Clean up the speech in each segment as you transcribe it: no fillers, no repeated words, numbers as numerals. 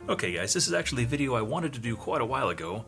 Okay guys, this is actually a video I wanted to do quite a while ago,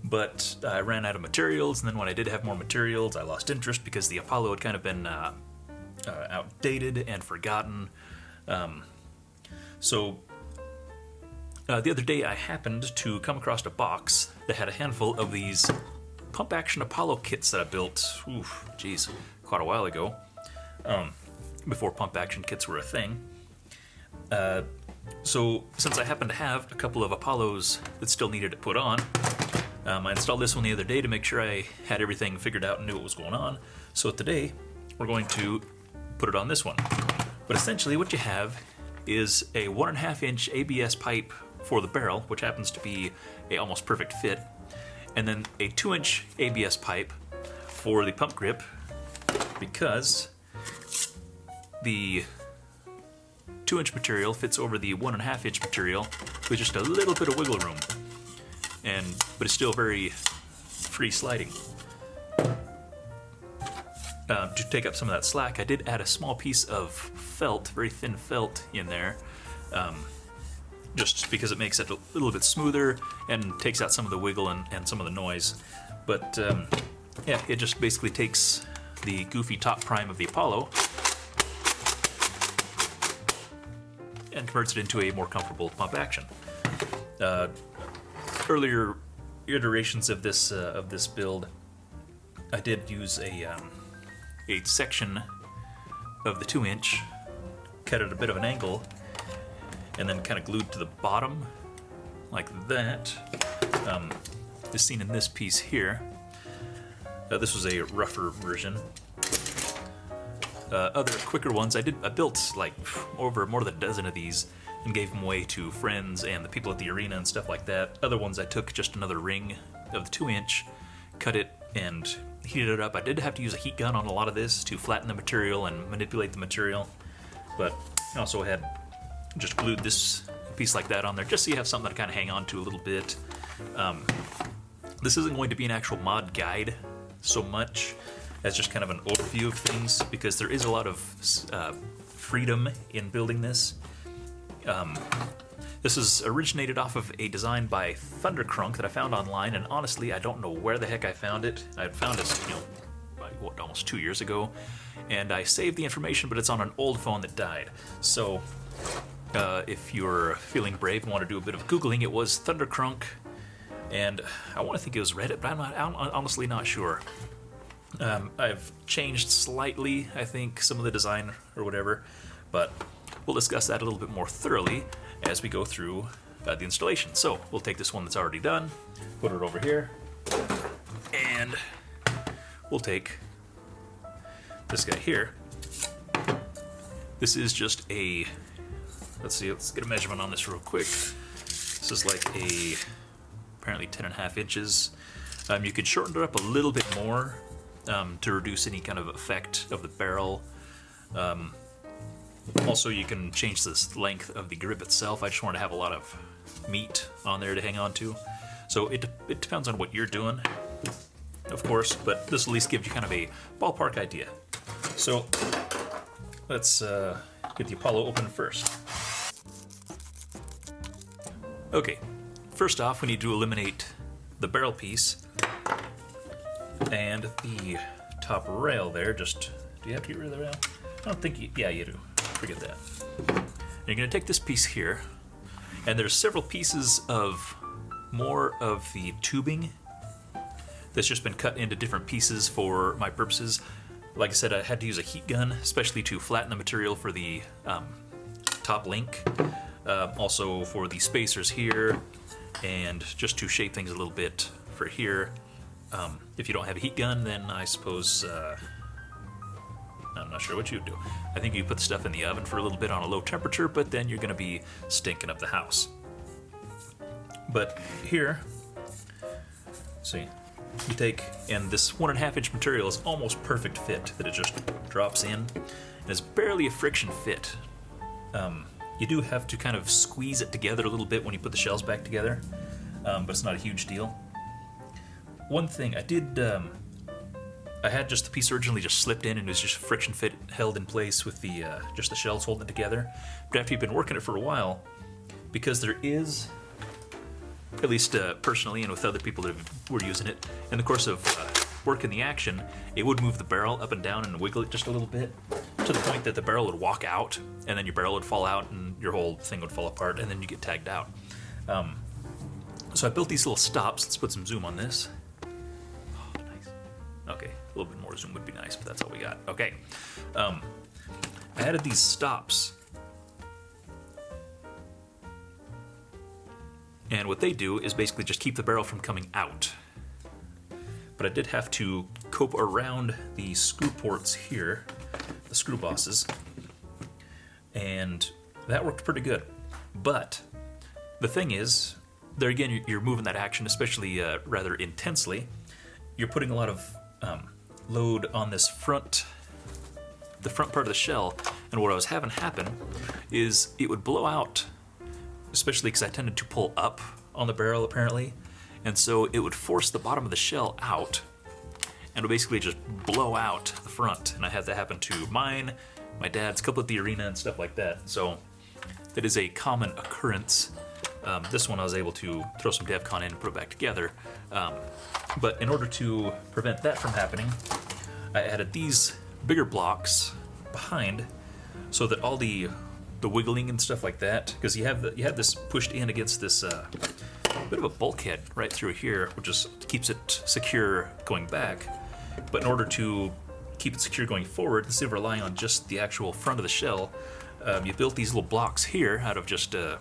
but I ran out of materials, and then when I did have more materials I lost interest because the Apollo had kind of been outdated and forgotten. So the other day I happened to come across a box that had a handful of these pump action Apollo kits that I built, quite a while ago, before pump action kits were a thing. So since I happen to have a couple of Apollos that still needed to put on, I installed this one the other day to make sure I had everything figured out and knew what was going on. So today we're going to put it on this one. But essentially what you have is a 1.5 inch ABS pipe for the barrel, which happens to be a almost perfect fit, and then a 2 inch ABS pipe for the pump grip, because the 2 inch material fits over the 1.5 inch material with just a little bit of wiggle room, but it's still very free sliding. To take up some of that slack, I did add a small piece of felt, very thin felt in there, just because it makes it a little bit smoother and takes out some of the wiggle and some of the noise. But yeah, it just basically takes the goofy top prime of the Apollo and converts it into a more comfortable pump action. Earlier iterations of this build, I did use a section of the 2 inch, cut at a bit of an angle, and then kind of glued to the bottom like that. As seen in this piece here. This was a rougher version. Other quicker ones, I built like over more than a dozen of these and gave them away to friends and the people at the arena and stuff like that. Other ones I took just another ring of the 2 inch, cut it and heated it up. I did have to use a heat gun on a lot of this to flatten the material and manipulate the material, but I also had just glued this piece like that on there just so you have something to kind of hang on to a little bit. This isn't going to be an actual mod guide so much as just kind of an overview of things, because there is a lot of freedom in building this. This is originated off of a design by Thundercrunk that I found online, and honestly I don't know where the heck I found it. I found it, almost 2 years ago, and I saved the information, but it's on an old phone that died. So if you're feeling brave and want to do a bit of Googling, it was Thundercrunk, and I want to think it was Reddit, but I'm honestly not sure. I've changed slightly, I think, some of the design or whatever, but we'll discuss that a little bit more thoroughly as we go through the installation. So we'll take this one that's already done, put it over here, and we'll take this guy here. This is just a, let's get a measurement on this real quick. This is like apparently 10.5 inches. You could shorten it up a little bit more to reduce any kind of effect of the barrel. Also, you can change the length of the grip itself. I just want to have a lot of meat on there to hang on to. So it depends on what you're doing, of course, but this will at least give you kind of a ballpark idea. So let's get the Apollo open first. Okay, first off we need to eliminate the barrel piece and the top rail there. Do you have to get rid of the rail? I don't think yeah, you do. Forget that. You're going to take this piece here, and there's several pieces of more of the tubing that's just been cut into different pieces for my purposes. Like I said, I had to use a heat gun, especially to flatten the material for the top link, also for the spacers here, and just to shape things a little bit for here. If you don't have a heat gun, then I suppose I'm not sure what you'd do. I think you put the stuff in the oven for a little bit on a low temperature, but then you're going to be stinking up the house. But here, see, you take, and this 1.5 inch material is almost perfect fit, that it just drops in, and it's barely a friction fit. You do have to kind of squeeze it together a little bit when you put the shells back together, but it's not a huge deal. One thing I did, I had just the piece originally just slipped in and it was just friction fit held in place with the just the shells holding it together. But after you've been working it for a while, because there is at least personally and with other people that were using it, in the course of working the action, it would move the barrel up and down and wiggle it just a little bit to the point that the barrel would walk out, and then your barrel would fall out and your whole thing would fall apart, and then you get tagged out. So I built these little stops. Let's put some zoom on this. Oh, nice. Okay, a little bit more zoom would be nice, but that's all we got. Okay. I added these stops. And what they do is basically just keep the barrel from coming out. But I did have to cope around the screw ports here, the screw bosses, and that worked pretty good. But the thing is, there again, you're moving that action, especially rather intensely. You're putting a lot of load on this the front part of the shell, and what I was having happen is it would blow out, especially because I tended to pull up on the barrel apparently, and so it would force the bottom of the shell out and would basically just blow out the front, and I had that happen to mine, my dad's, a couple at the arena and stuff like that. So that is a common occurrence. This one I was able to throw some DevCon in and put it back together, but in order to prevent that from happening, I added these bigger blocks behind so that all the wiggling and stuff like that, because you have this pushed in against this bit of a bulkhead right through here, which just keeps it secure going back. But in order to keep it secure going forward, instead of relying on just the actual front of the shell, you built these little blocks here out of just a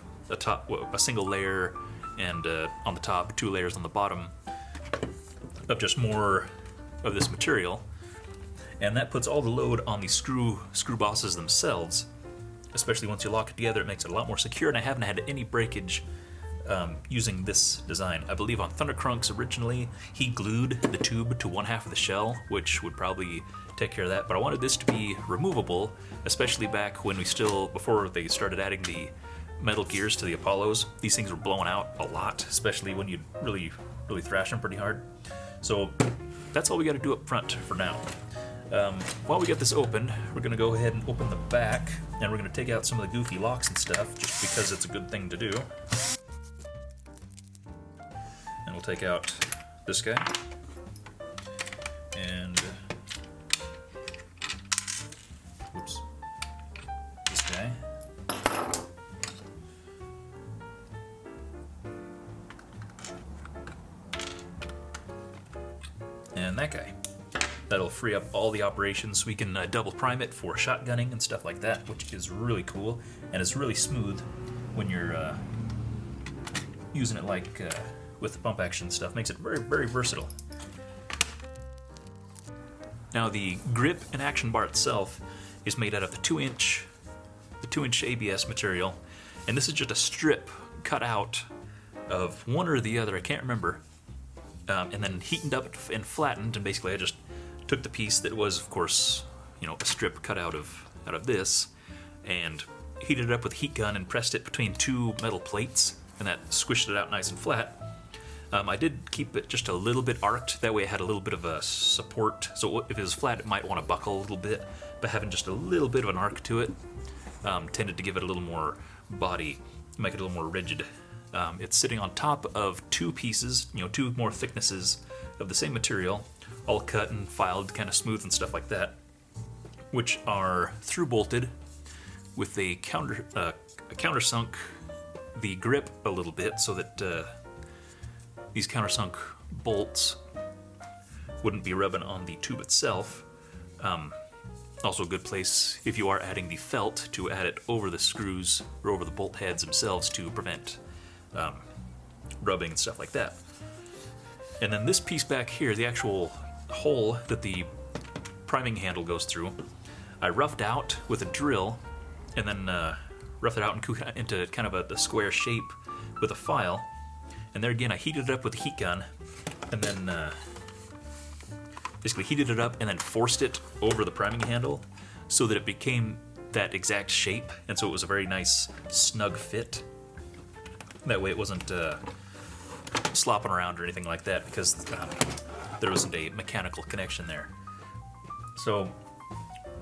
single layer, and on the top 2 layers on the bottom of just more of this material, and that puts all the load on the screw bosses themselves. Especially once you lock it together, it makes it a lot more secure, and I haven't had any breakage using this design. I believe on Thundercrunks originally, he glued the tube to one half of the shell, which would probably take care of that, but I wanted this to be removable, especially back when before they started adding the metal gears to the Apollos. These things were blowing out a lot, especially when you really thrash them pretty hard. So that's all we got to do up front for now. While we get this open, we're going to go ahead and open the back, and we're going to take out some of the goofy locks and stuff, just because it's a good thing to do. And we'll take out this guy, and this guy. And that guy. That'll free up all the operations. We can double prime it for shotgunning and stuff like that, which is really cool, and it's really smooth when you're using it like with the pump action stuff. Makes it very, very versatile. Now the grip and action bar itself is made out of the 2-inch ABS material, and this is just a strip cut out of one or the other, I can't remember, and then heated up and flattened, and basically I just took the piece that was, of course, a strip cut out of this, and heated it up with a heat gun and pressed it between 2 metal plates, and that squished it out nice and flat. I did keep it just a little bit arced, that way it had a little bit of a support, so if it was flat it might want to buckle a little bit, but having just a little bit of an arc to it tended to give it a little more body, make it a little more rigid. It's sitting on top of 2 pieces, 2 more thicknesses of the same material, all cut and filed kind of smooth and stuff like that, which are through bolted with a countersunk the grip a little bit so that these countersunk bolts wouldn't be rubbing on the tube itself. Also a good place if you are adding the felt to add it over the screws or over the bolt heads themselves to prevent rubbing and stuff like that. And then this piece back here, the actual hole that the priming handle goes through, I roughed out with a drill, and then roughed it out into kind of the square shape with a file. And there again, I heated it up with a heat gun, and then basically heated it up and then forced it over the priming handle so that it became that exact shape, and so it was a very nice snug fit. That way it wasn't slopping around or anything like that, because there wasn't a mechanical connection there. So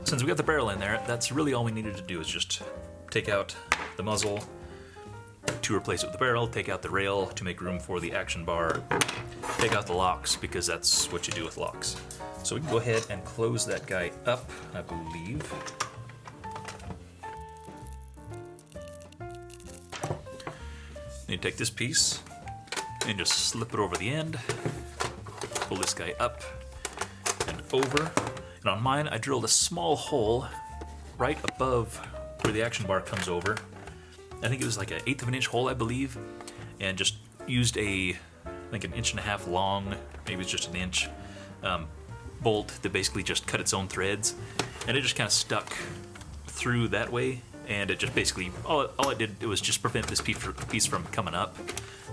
since we got the barrel in there, that's really all we needed to do, is just take out the muzzle, to replace it with the barrel, take out the rail to make room for the action bar, take out the locks because that's what you do with locks. So we can go ahead and close that guy up, I believe. Then you take this piece and just slip it over the end, pull this guy up and over. And on mine, I drilled a small hole right above where the action bar comes over. I think it was like an 1/8 of an inch hole, I believe, and just used I think an 1.5 inch long, maybe it's just an inch, bolt that basically just cut its own threads, and it just kind of stuck through that way, and it just basically, all it did, it was just prevent this piece from coming up.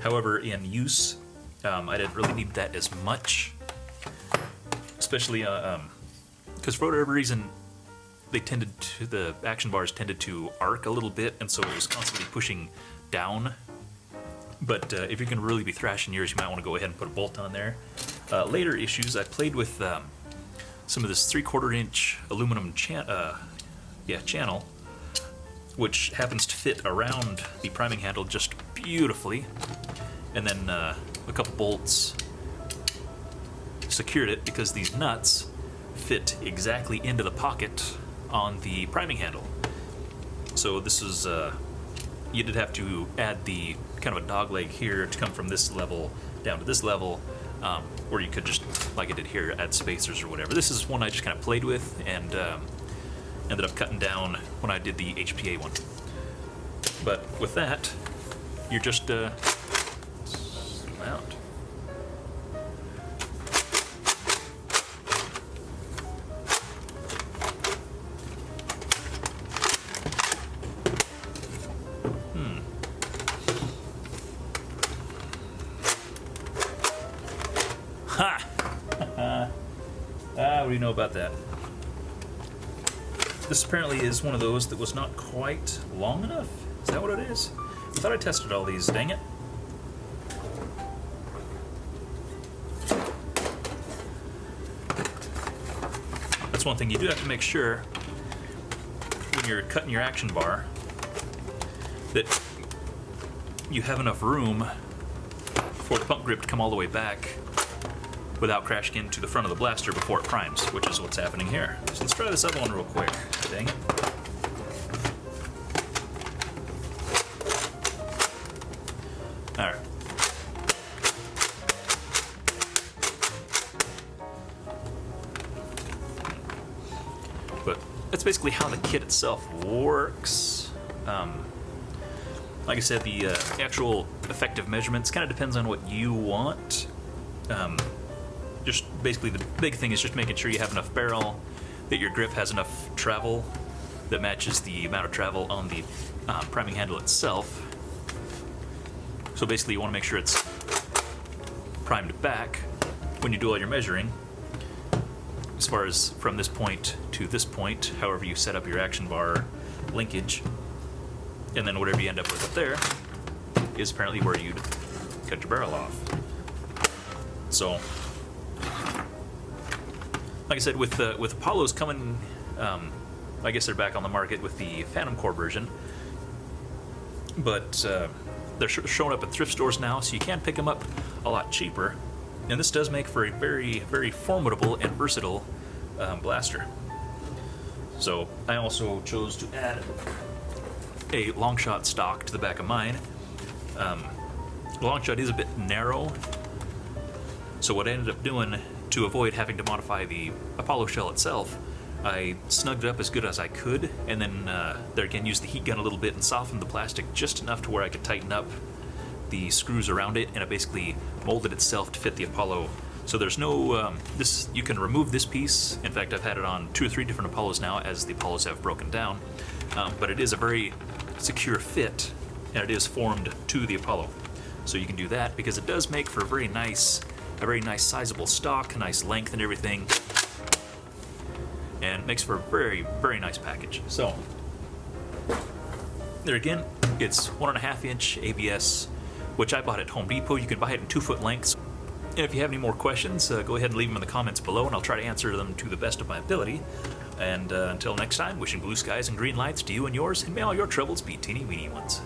However, in use, I didn't really need that as much, especially because for whatever reason, the action bars tended to arc a little bit, and so it was constantly pushing down. But if you're going to really be thrashing yours, you might want to go ahead and put a bolt on there. Later issues, I played with some of this 3/4 inch aluminum channel, which happens to fit around the priming handle just beautifully, and then a couple bolts secured it because these nuts fit exactly into the pocket on the priming handle. So this is you did have to add the kind of a dog leg here to come from this level down to this level, or you could just, like I did here, add spacers or whatever. This is one I just kind of played with and ended up cutting down when I did the HPA one. But with that, you're just zoom out. Ha! What do you know about that? This apparently is one of those that was not quite long enough. Is that what it is? I thought I tested all these, dang it. That's one thing you do have to make sure when you're cutting your action bar that you have enough room for the pump grip to come all the way back without crashing into the front of the blaster before it primes, which is what's happening here. So let's try this other one real quick. Dang it. Alright. But that's basically how the kit itself works. Like I said, the actual effective measurements kind of depends on what you want. Just basically the big thing is just making sure you have enough barrel, that your grip has enough travel that matches the amount of travel on the priming handle itself. So basically you want to make sure it's primed back when you do all your measuring, as far as from this point to this point, however you set up your action bar linkage, and then whatever you end up with up there is apparently where you'd cut your barrel off. So, like I said, with Apollos coming, I guess they're back on the market with the Phantom Core version, but they're showing up at thrift stores now, so you can pick them up a lot cheaper. And this does make for a very, very formidable and versatile blaster. So I also chose to add a Longshot stock to the back of mine. Longshot is a bit narrow, so what I ended up doing to avoid having to modify the Apollo shell itself, I snugged it up as good as I could, and then there again used the heat gun a little bit and softened the plastic just enough to where I could tighten up the screws around it, and it basically molded itself to fit the Apollo. So there's no, you can remove this piece. In fact, I've had it on 2 or 3 different Apollos now as the Apollos have broken down, but it is a very secure fit, and it is formed to the Apollo. So you can do that because it does make for a very nice sizable stock, a nice length and everything, and makes for a very, very nice package. So there again, it's 1.5 inch ABS, which I bought at Home Depot. You can buy it in 2-foot lengths. And if you have any more questions, go ahead and leave them in the comments below, and I'll try to answer them to the best of my ability. And until next time, wishing blue skies and green lights to you and yours, and may all your troubles be teeny weeny ones.